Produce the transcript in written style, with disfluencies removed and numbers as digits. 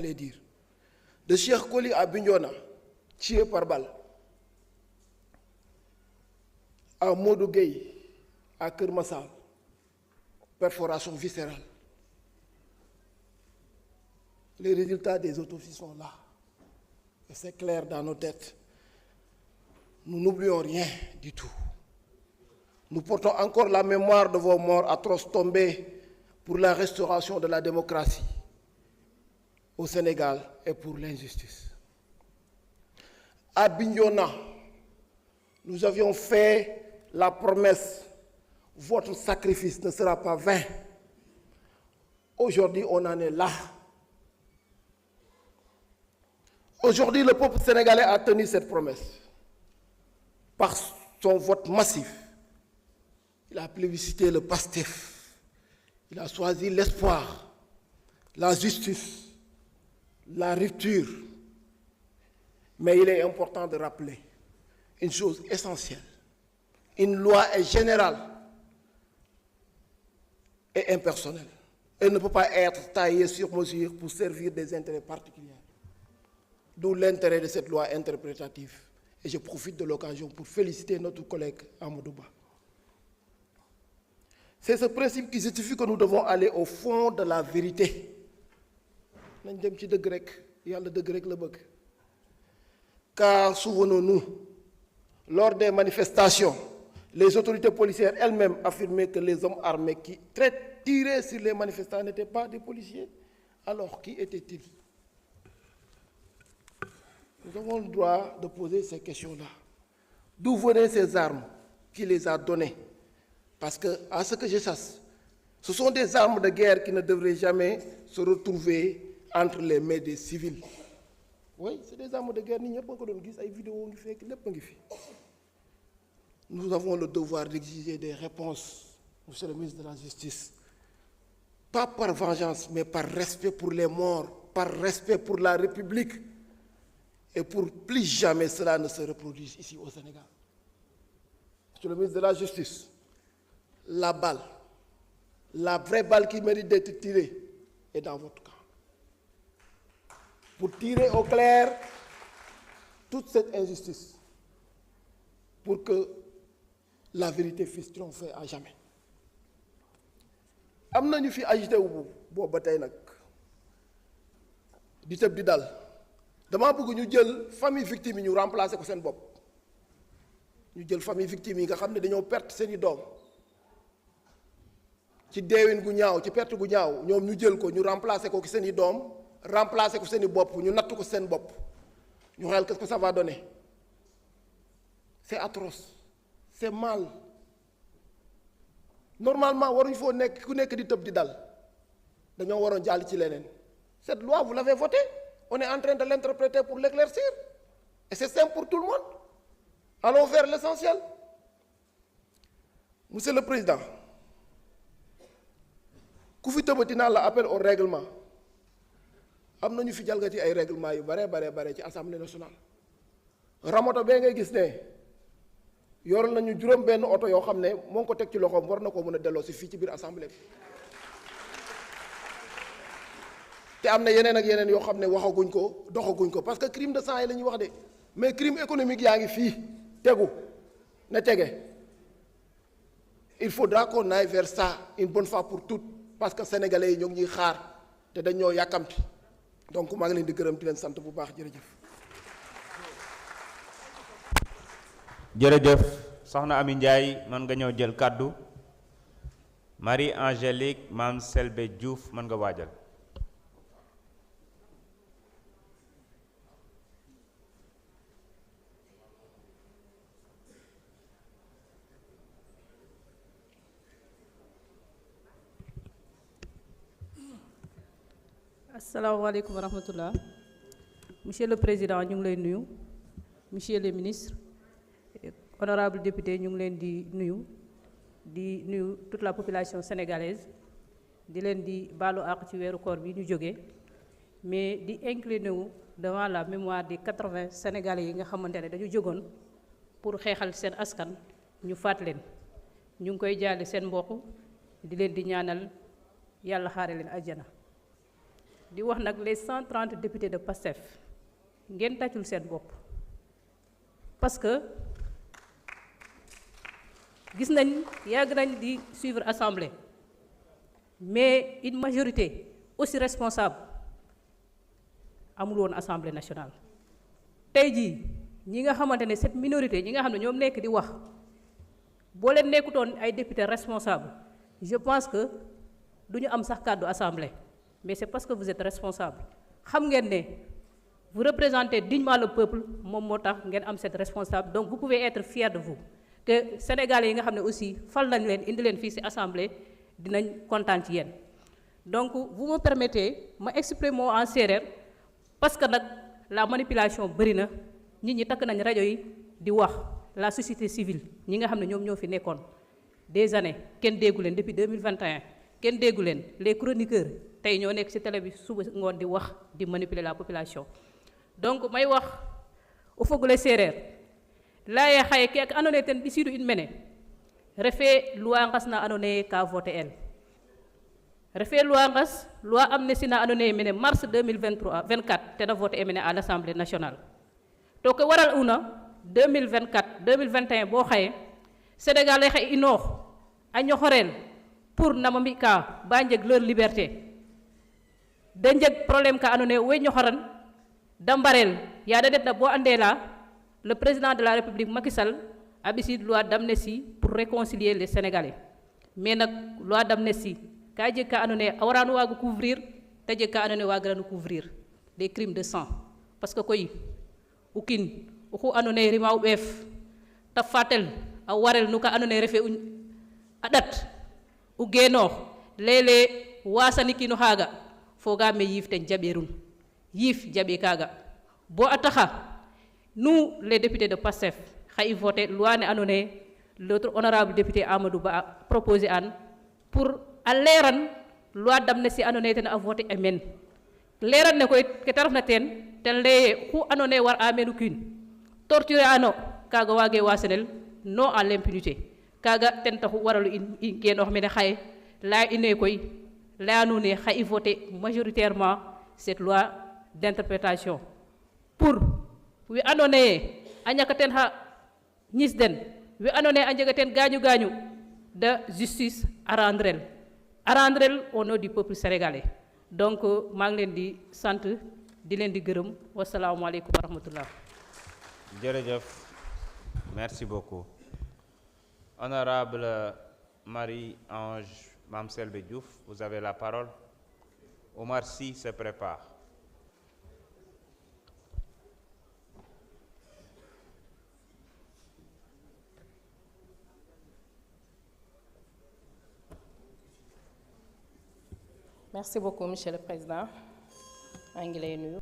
les dire. De Cheikh Koli à Bignona, tué par balle. À Modou Gueye, à Kermassal, perforation viscérale. Les résultats des autopsies sont là. Et c'est clair dans nos têtes. Nous n'oublions rien du tout. Nous portons encore la mémoire de vos morts atroces tombés pour la restauration de la démocratie au Sénégal et pour l'injustice. À Bignona, nous avions fait la promesse, votre sacrifice ne sera pas vain. Aujourd'hui, on en est là. Aujourd'hui, le peuple sénégalais a tenu cette promesse par son vote massif. Il a plébiscité le PASTEF. Il a choisi l'espoir, la justice, la rupture. Mais il est important de rappeler une chose essentielle. Une loi est générale et impersonnelle. Elle ne peut pas être taillée sur mesure pour servir des intérêts particuliers. D'où l'intérêt de cette loi interprétative. Et je profite de l'occasion pour féliciter notre collègue Amadou Ba. C'est ce principe qui justifie que nous devons aller au fond de la vérité. Car souvenons-nous, lors des manifestations, les autorités policières elles-mêmes affirmaient que les hommes armés qui tiraient sur les manifestants n'étaient pas des policiers. Alors, qui étaient-ils? Nous avons le droit de poser ces questions-là. D'où venaient ces armes? Qui les a données? Parce que, à ce que je sache, ce sont des armes de guerre qui ne devraient jamais se retrouver entre les mains des civils. Oui, c'est des armes de guerre. Nous avons le devoir d'exiger des réponses, monsieur le ministre de la Justice. Pas par vengeance, mais par respect pour les morts, par respect pour la République. Et pour plus jamais cela ne se reproduise ici au Sénégal. Monsieur le ministre de la Justice, la balle, la vraie balle qui mérite d'être tirée est dans votre camp. Pour tirer au clair toute cette injustice, pour que la vérité puisse triompher à jamais. Am na ñu fi agité wu boobu ba tey nag di tëb di dal damaa bëgg ñu jël famille victime yi ñu remplacer ko seen bopp ñu jël famille victime yi nga xam ne dañoo perte seeni doom ci deewin gu ñaaw ci perte gu ñaaw ñoom ñu jël ko ñu remplacer ko ci seeni doom remplacer ko seeni bopp ñu natt ko seen bopp ñu xel qu'est-ce que ça va donner. C'est atroce, c'est mal. Normalement waruñu foo nekk ku nekk di tëb di dal dañoo waroon jàll ci leneen. Cette loi vous l'avez votée, on est en train de l'interpréter pour l'éclaircir et c'est simple pour tout le monde. Allons vers l'essentiel. Monsieur le Président, ku fi tëbati naa la appel au règlement am na ñu fi jalgati ay règlement yu bare ci Assemblée nationale. Ramoto bee ngay gis ne yoral nañu juróom benn oto yoo xam ne moo ngi ko teg ci loxoom war na koo mën a delloo si fii ci biir assemblée bi te am na yeneen ak yeneen yoo xam ne waxaguñ ko doxaguñ ko parce que crime de sang yi la ñuy wax de mais crime économique yaa ngi fii tegu na tege. Il faudra qu'on aille vers ça une bonne fois pour toutes parce que sénégalais yi ñoo ngi ñuy xaar te dañ ñoo yàkkamti donc maa ngi leen di gërëm di leen sant bu baax jërëjëf. jërëjëf soxna Ami Ndiaye mën nga ñëw jël kàddu Marie Angélique Mame Selbé Diouf mën nga waajal. asalaamaaleykum wa rahmatullah. Monsieur le Président ñu ngi lay nuyu monsieur le ministre honorable député ñu ngi leen di nuyu toute la population sénégalaise di leen di baalu àq ci weeru koor bi ñu jógee mais di incliner wu devant la mémoire des 80 sénégalais yi nga xamante ne dañu jógoon pour xeexal seen askan ñu faat leen ñu ngi koy jaale seen mbokk di leen di ñaanal yàlla xaare leen àjjana. di wax nag les 130 députés de PASTEF ngeen tàccul seen bopp parce que gis nañ yàgg nañ di suivre assemblée mais une majorité aussi responsable amul woon assemblée nationale. tey jii ñi nga xamante ne cette minorité ñi nga xam ne ñoom nekk di wax boo leen nekkutoon ay députés responsables je pense que du ñu am sax kàddu assemblée mais c'est parce que vous êtes responsable xam ngeen ne vous représentez dignement le peuple moom moo tax ngeen am cette responsable donc vous pouvez être fiers de vous te Sénégalais yi nga xam ne aussi fal nañ leen indi leen fii ci assemblée dinañ kontaan ci yéen. donc vous me permettez ma exprimer en séeréer parce que nag la manipulation bëri na nit ñi takk nañ rajo yi di wax la société civile ñi nga xam ne ñoom ñoo fi nekkoon des années kenn déggu leen depuis 2021 kenn déggu leen les chroniqueurs tey ñoo nekk ci télé bi suba ngoon di wax di manipuler la population. donc may wax o fogole séeréer laye xaye ke andoona yee ten ɓisiidu in mene refee loi ngas na andoona yee ka voter el refee loi ngas loi amnistie na andoona yee mene mars 2024 tena voter e mene à l'Assemblée nationale to ke waral una 2024 2021 bo xaye Sénégal ay xay inoox a ñoxorel pour nama mbi ka ba njeg leur liberté da njeg problème ka andoona yee we ñoxoran da mbarel yaa da detna bo ande la le président de la République Macky Sall a ɓisiid loi d'amnistie pour réconcilier les Sénégalais mais nag loi d'amnistie ka jeg ka andoona yee a warano waago couvrir te jeg ka andoona yee waagirano couvrir les crimes de sang parce que koy o kiin oxu andoona yee rima o ɓeef te fatel a warel no ka andoona yee refee a ɗat o geenoox lay waasanikiino xaaga foogaam me yiif ten jaɓeerun yiif jaɓee kaaga bo a taxa nous les députés de PASTEF xa i voté loi ne andoona yee l'autre honorable député Amadou Ba a proposé an pour a leeran loi d'amnistie andoona yee ten a voté e men leeran ne koy ke ta refna teen ten laye xu andoona yee war a meen o kiin torturer ano kaaga waage waasanel non à l'impunité kaaga ten taxu waralu in genoox mene xaye laya ine koy laya nuun ne xa i voté majoritairement cette loi d'interprétation pour we andoona yee a ñaka teen xa ñis den we andoona yee a njega teen gaañu gaañu de justice a rendre el au nom du peuple sénégalais donc maa ngi leen di sant di leen di gërëm wasalaamaaleykum wa rahmatullah. jërëjëf merci beaucoup honorable Marie-Ange Mame Selbé Diouf, vous avez la parole. Omar Sy se prépare. Merci beaucoup, Monsieur le Président. maa ngi lay nuyu.